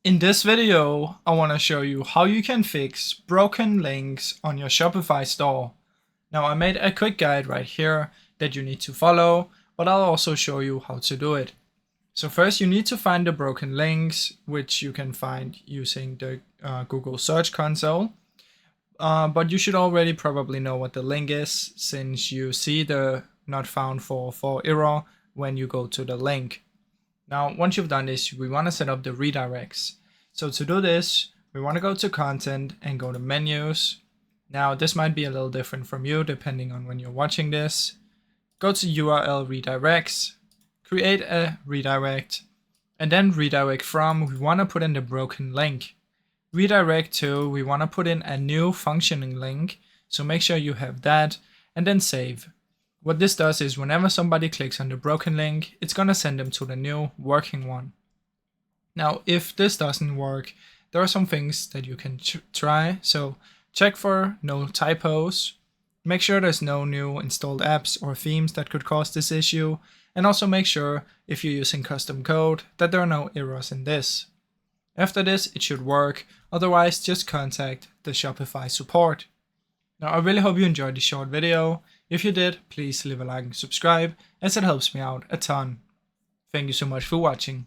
In this video, I want to show you how you can fix broken links on your Shopify store. Now I made a quick guide right here that you need to follow, but I'll also show you how to do it. So first you need to find the broken links, which you can find using the Google Search Console. But you should already probably know what the link is, since you see the not found for error when you go to the link. Now, once you've done this, we want to set up the redirects. So to do this, we want to go to content and go to menus. Now, this might be a little different from you depending on when you're watching this. Go to URL redirects, create a redirect, and then redirect from, we want to put in the broken link. Redirect to, we want to put in a new functioning link. So make sure you have that and then save. What this does is whenever somebody clicks on the broken link, it's going to send them to the new working one. Now, if this doesn't work, there are some things that you can try. So check for no typos. Make sure there's no new installed apps or themes that could cause this issue. And also make sure if you're using custom code that there are no errors in this. After this, it should work. Otherwise, just contact the Shopify support. Now, I really hope you enjoyed this short video. If you did, please leave a like and subscribe, as it helps me out a ton. Thank you so much for watching.